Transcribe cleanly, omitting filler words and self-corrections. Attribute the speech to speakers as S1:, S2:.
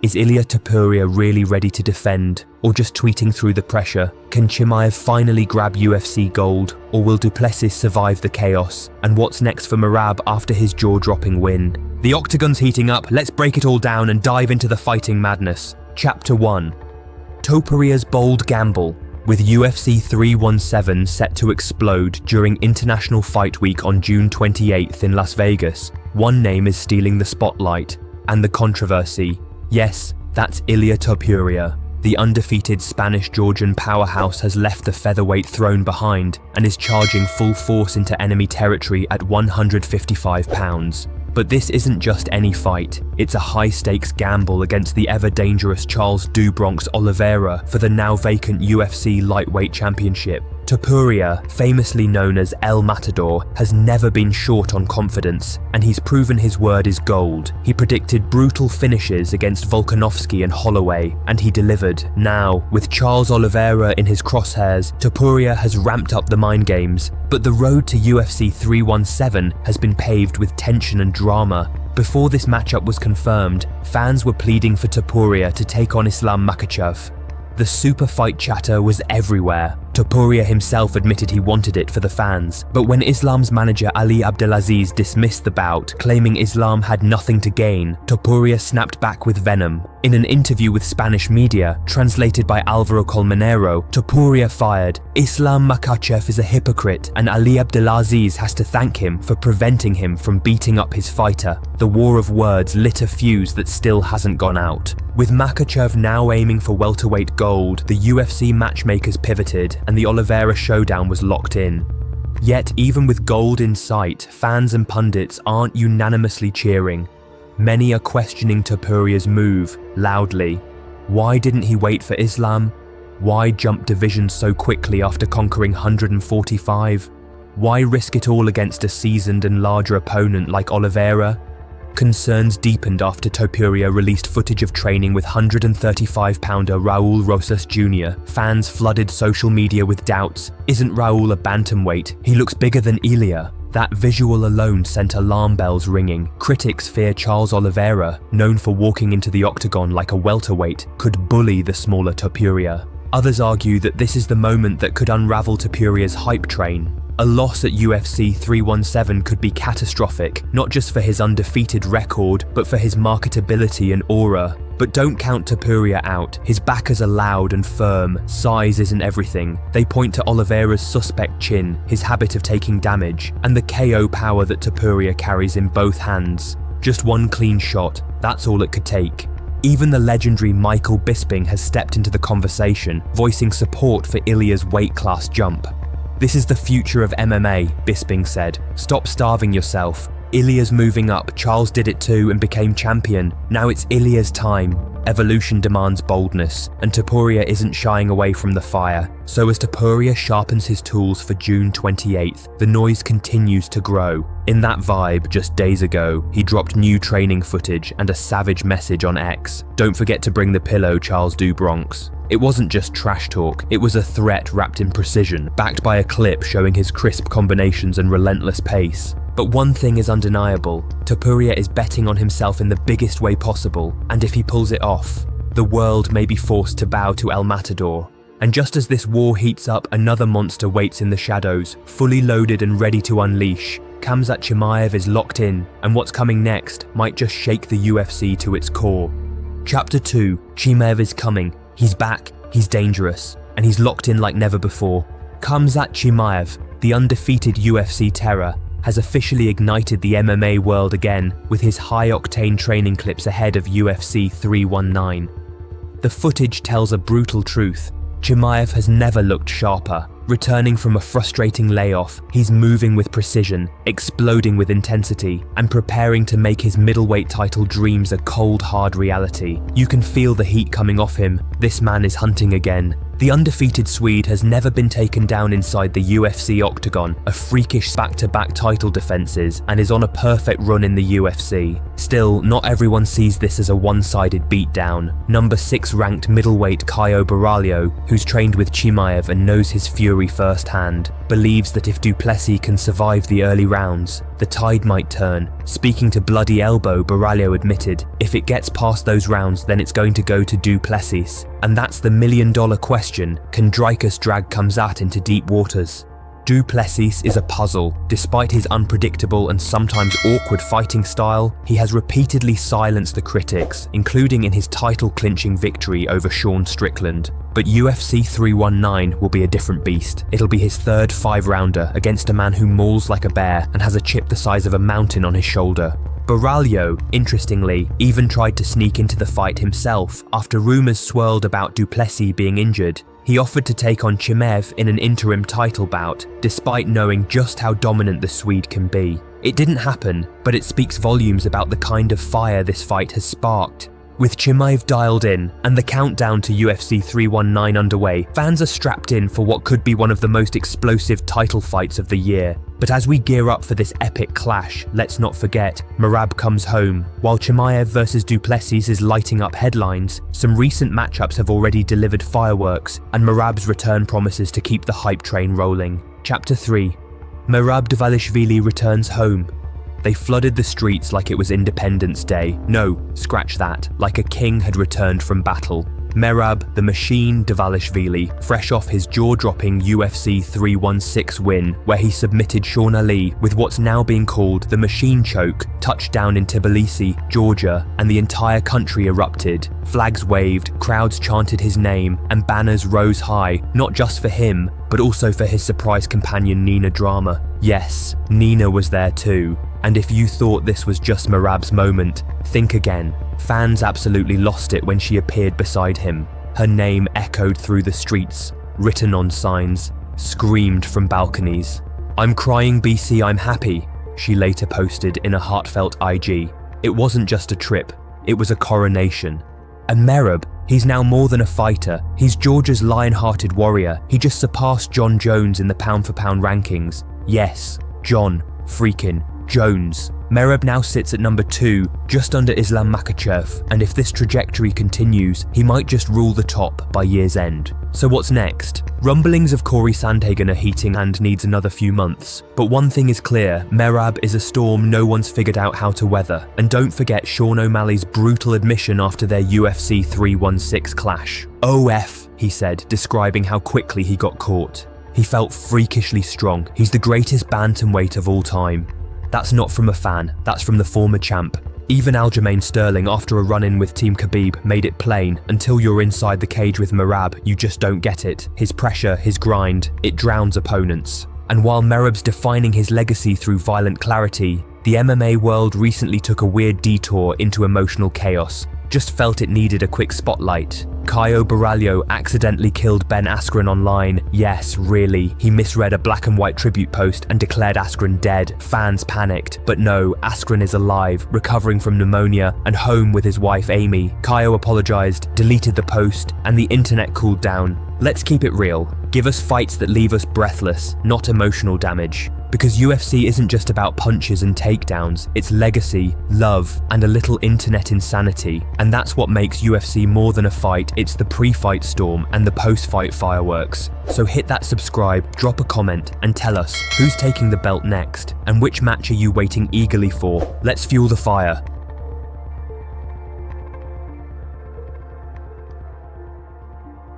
S1: Is Ilia Topuria really ready to defend, or just tweeting through the pressure? Can Chimaev finally grab UFC gold, or will Du Plessis survive the chaos? And what's next for Merab after his jaw-dropping win? The octagon's heating up, let's break it all down and dive into the fighting madness. Chapter 1. Topuria's bold gamble. With UFC 317 set to explode during International Fight Week on June 28th in Las Vegas, one name is stealing the spotlight, and the controversy. Yes, that's Ilia Topuria. The undefeated Spanish-Georgian powerhouse has left the featherweight throne behind and is charging full force into enemy territory at 155 pounds. But this isn't just any fight, it's a high-stakes gamble against the ever-dangerous Charles "Do Bronx" Oliveira for the now-vacant UFC lightweight championship. Topuria, famously known as El Matador, has never been short on confidence, and he's proven his word is gold. He predicted brutal finishes against Volkanovski and Holloway, and he delivered. Now, with Charles Oliveira in his crosshairs, Topuria has ramped up the mind games, but the road to UFC 317 has been paved with tension and drama. Before this matchup was confirmed, fans were pleading for Topuria to take on Islam Makhachev. The super fight chatter was everywhere. Topuria himself admitted he wanted it for the fans, but when Islam's manager Ali Abdelaziz dismissed the bout, claiming Islam had nothing to gain, Topuria snapped back with venom. In an interview with Spanish media, translated by Alvaro Colmenero, Topuria fired, "Islam Makhachev is a hypocrite and Ali Abdelaziz has to thank him for preventing him from beating up his fighter." The war of words lit a fuse that still hasn't gone out. With Makhachev now aiming for welterweight gold, the UFC matchmakers pivoted and the Oliveira showdown was locked in. Yet even with gold in sight, fans and pundits aren't unanimously cheering. Many are questioning Topuria's move, loudly. Why didn't he wait for Islam? Why jump divisions so quickly after conquering 145? Why risk it all against a seasoned and larger opponent like Oliveira? Concerns deepened after Topuria released footage of training with 135-pounder Raul Rosas Jr. Fans flooded social media with doubts. Isn't Raul a bantamweight? He looks bigger than Ilia. That visual alone sent alarm bells ringing. Critics fear Charles Oliveira, known for walking into the octagon like a welterweight, could bully the smaller Topuria. Others argue that this is the moment that could unravel Topuria's hype train. A loss at UFC 317 could be catastrophic, not just for his undefeated record, but for his marketability and aura. But don't count Topuria out. His backers are loud and firm. Size isn't everything. They point to Oliveira's suspect chin, his habit of taking damage, and the KO power that Topuria carries in both hands. Just one clean shot, that's all it could take. Even the legendary Michael Bisping has stepped into the conversation, voicing support for Ilia's weight class jump. "This is the future of MMA," Bisping said. "Stop starving yourself. Ilia's moving up, Charles did it too and became champion. Now it's Ilia's time." Evolution demands boldness, and Topuria isn't shying away from the fire. So as Topuria sharpens his tools for June 28th, the noise continues to grow. In that vibe, just days ago, he dropped new training footage and a savage message on X. "Don't forget to bring the pillow, Charles "Do Bronx." It wasn't just trash talk, it was a threat wrapped in precision, backed by a clip showing his crisp combinations and relentless pace. But one thing is undeniable, Topuria is betting on himself in the biggest way possible, and if he pulls it off, the world may be forced to bow to El Matador. And just as this war heats up, another monster waits in the shadows, fully loaded and ready to unleash. Khamzat Chimaev is locked in, and what's coming next might just shake the UFC to its core. Chapter 2, Chimaev is coming. He's back, he's dangerous, and he's locked in like never before. Khamzat Chimaev, the undefeated UFC terror, has officially ignited the MMA world again with his high-octane training clips ahead of UFC 319. The footage tells a brutal truth. Chimaev has never looked sharper. Returning from a frustrating layoff, he's moving with precision, exploding with intensity, and preparing to make his middleweight title dreams a cold, hard reality. You can feel the heat coming off him. This man is hunting again. The undefeated Swede has never been taken down inside the UFC octagon, a freakish back-to-back title defenses, and is on a perfect run in the UFC. Still, not everyone sees this as a one-sided beatdown. Number 6 ranked middleweight Caio Borralho, who's trained with Chimaev and knows his fury firsthand, believes that if Duplessis can survive the early rounds, the tide might turn. Speaking to Bloody Elbow, Borralho admitted, if it gets past those rounds, then it's going to go to Duplessis. And that's the million-dollar question: can Dricus drag Khamzat into deep waters? Duplessis is a puzzle. Despite his unpredictable and sometimes awkward fighting style, he has repeatedly silenced the critics, including in his title-clinching victory over Sean Strickland. But UFC 319 will be a different beast. It'll be his third 5-rounder against a man who mauls like a bear and has a chip the size of a mountain on his shoulder. Borralho, interestingly, even tried to sneak into the fight himself after rumours swirled about Duplessis being injured. He offered to take on Chimaev in an interim title bout, despite knowing just how dominant the Swede can be. It didn't happen, but it speaks volumes about the kind of fire this fight has sparked. With Chimaev dialed in and the countdown to UFC 319 underway, fans are strapped in for what could be one of the most explosive title fights of the year. But as we gear up for this epic clash, let's not forget, Merab comes home. While Chimaev vs Duplessis is lighting up headlines, some recent matchups have already delivered fireworks, and Merab's return promises to keep the hype train rolling. Chapter 3. Merab Dvalishvili returns home. They flooded the streets like it was Independence Day. No, scratch that, like a king had returned from battle. Merab the Machine Dvalishvili, fresh off his jaw-dropping UFC 316 win, where he submitted Sean Ali with what's now being called the Machine Choke, touched down in Tbilisi, Georgia, and the entire country erupted. Flags waved, crowds chanted his name, and banners rose high, not just for him, but also for his surprise companion Nina Drama. Yes, Nina was there too. And if you thought this was just Merab's moment, think again. Fans absolutely lost it when she appeared beside him. Her name echoed through the streets, written on signs, screamed from balconies. "I'm crying BC, I'm happy," she later posted in a heartfelt IG. It wasn't just a trip, it was a coronation. And Merab, he's now more than a fighter. He's Georgia's lion-hearted warrior. He just surpassed John Jones in the pound-for-pound rankings. Yes, John freaking Jones. Merab now sits at number 2, just under Islam Makhachev, and if this trajectory continues, he might just rule the top by year's end. So what's next? Rumblings of Corey Sandhagen are heating and needs another few months. But one thing is clear, Merab is a storm no one's figured out how to weather. And don't forget Sean O'Malley's brutal admission after their UFC 316 clash. "OF," he said, describing how quickly he got caught. He felt freakishly strong. He's the greatest bantamweight of all time. That's not from a fan, that's from the former champ. Even Aljamain Sterling, after a run-in with Team Khabib, made it plain, until you're inside the cage with Merab, you just don't get it. His pressure, his grind, it drowns opponents. And while Merab's defining his legacy through violent clarity, the MMA world recently took a weird detour into emotional chaos. Just felt it needed a quick spotlight. Caio Borralho accidentally killed Ben Askren online. Yes, really. He misread a black and white tribute post and declared Askren dead. Fans panicked. But no, Askren is alive, recovering from pneumonia, and home with his wife Amy. Caio apologized, deleted the post, and the internet cooled down. Let's keep it real. Give us fights that leave us breathless, not emotional damage. Because UFC isn't just about punches and takedowns, it's legacy, love, and a little internet insanity. And that's what makes UFC more than a fight, it's the pre-fight storm and the post-fight fireworks. So hit that subscribe, drop a comment, and tell us who's taking the belt next, and which match are you waiting eagerly for. Let's fuel the fire.